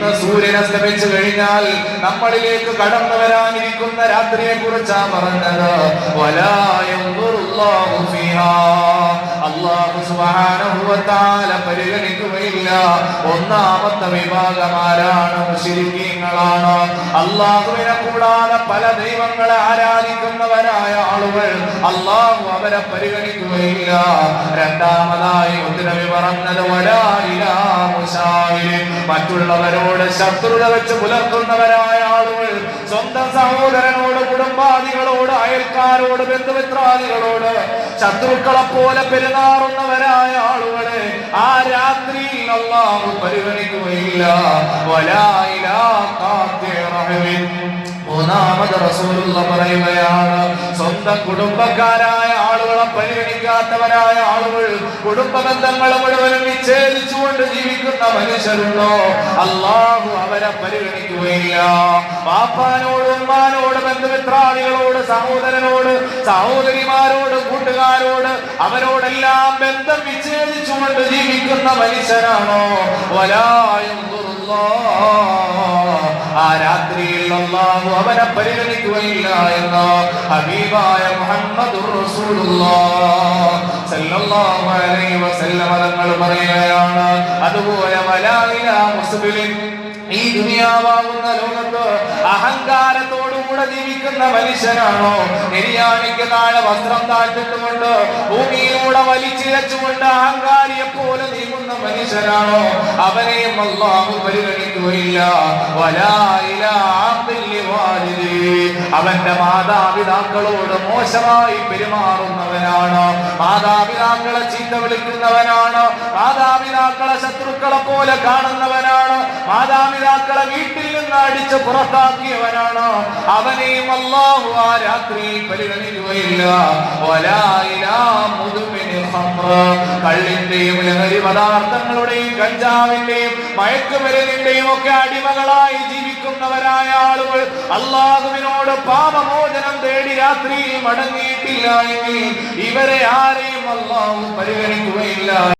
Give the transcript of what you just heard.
ഇന്ന് സൂര്യൻ അസ്തമിച്ചു കഴിഞ്ഞാൽ നമ്മളിലേക്ക് കടന്നു വരാനിരിക്കുന്ന രാത്രിയെ കുറിച്ചാ പറഞ്ഞത്. വലാ യൻദുറുല്ലാഹു ഫീഹാ, അല്ലാഹു സുബ്ഹാനഹു വ തആല പരിഗണിക്കുകയില്ല. ഒന്നാമത്തെ വിഭാഗം ആരാണ്? മുശ്രിക്കീങ്ങളാണ്. അല്ലാഹുവിനെ കൂടാതെ പല ദൈവങ്ങളെ ആരാധിക്കുന്നവരായ ആളുകൾ, അല്ലാഹു അവരെ പരിഗണിക്കുകയില്ല. രണ്ടാമതായി നബി പറഞ്ഞത് വലാ ഇലാഹ മുശാവിരിൻ, മറ്റുള്ളവരോട് ശത്രുത വെച്ച് പുലർത്തുന്നവരായ ആളുകൾ, സ്വന്തം സഹോദരനോട്, കുടുംബാദികളോട്, അയൽക്കാരോട്, ബന്ധുമിത്രാദികളോട് ശത്രുക്കളെ പോലെ പെരുമാറുന്നവരായ ആളുകളെ ആ രാത്രിയിൽ അല്ലാഹു പരിഗണിക്കുകയില്ല. വലാ ഇലാഹ ഖാതിർ റഹീം. മൂന്നാമത് റസൂലുള്ളാഹി പറയുകയാണ്, സ്വന്തം കുടുംബക്കാരായ ആളുകളെ പരിഗണിക്കാത്തവരായ ആളുകൾ, കുടുംബ ബന്ധങ്ങൾ മുഴുവനും വിച്ഛേദിച്ചുകൊണ്ട് ജീവിക്കുന്ന മനുഷ്യരുണ്ടോ, അല്ലാഹു അവരെ പരിഗണിക്കുകയില്ല. ബാപ്പാനോട്, ഉമ്മാനോട്, ബന്ധുമിത്രാദികളോട്, സഹോദരനോട്, സഹോദരിമാരോട്, കൂട്ടുകാരോട്, അവരോടെല്ലാം ബന്ധം വിച്ഛേദിച്ചുകൊണ്ട് ജീവിക്കുന്ന മനുഷ്യരാണോ, വലാ യൻദുറുല്ലാഹ്, ആ രാത്രിയിൽ അല്ലാഹു അവനെ പരിഗണിക്കുകയില്ല എന്ന് ഹബീബായ മുഹമ്മദുർ റസൂലുള്ളാഹി സല്ലല്ലാഹു അലൈഹി വസല്ലം തങ്ങൾ പറയുകയാണ്. അതുപോലെ വലാ ഇലാഹ മുസ്ബിലിൻ, ഈ ദുനിയാവാകുന്ന ലോകത്ത് അഹങ്കാരത്തോടുകൂടെ ജീവിക്കുന്ന മനുഷ്യനാണോ, നിര്യാണിക്ക് താഴെ വസ്ത്രം താഴ്ത്തിട്ടുകൊണ്ട് ഭൂമിയിലൂടെ വലിച്ചിഴച്ചുകൊണ്ട് അഹങ്കാരിയെ പോലെ നീങ്ങുന്ന മനുഷ്യനാണോ, അവനെയും അല്ലാഹു പരിഗണിക്കുകയില്ല. വലാ ഇലാഹ അബ്ദിൽ വാലിദി, അവന്റെ മാതാപിതാക്കളോട് മോശമായി പെരുമാറുന്നവനാണ്, മാതാപിതാക്കളെ ചീത്ത വിളിക്കുന്നവനാണ്, മാതാപിതാക്കളെ ശത്രുക്കളെ പോലെ കാണുന്നവനാണ്, മാതാപിതാക്കളെ വീട്ടിൽ നിന്ന് അടിച്ച് പുറത്താക്കിയവനാണ്, അവനെയും അല്ലാഹു ആ രാത്രിയിൽ പരിഗണിക്കുകയില്ല. വലാ ഇലാഹ മുദ്മിനിൽ ഖംർ, കള്ളിന്റെയും ലഹരി പദാർത്ഥങ്ങളുടെയും കഞ്ചാവിന്റെയും മയക്കുമരുന്നിന്റെയും ഒക്കെ അടിമകളായി ജീവിക്കുന്നവരായ ആളുകൾ അല്ലാഹുവിനോട് പാപമോചനം തേടി രാത്രിയിൽ മടങ്ങിയിട്ടില്ല എങ്കിൽ ഇവരെ ആരെയും അല്ലാഹു പരിഗണിക്കുകയില്ല.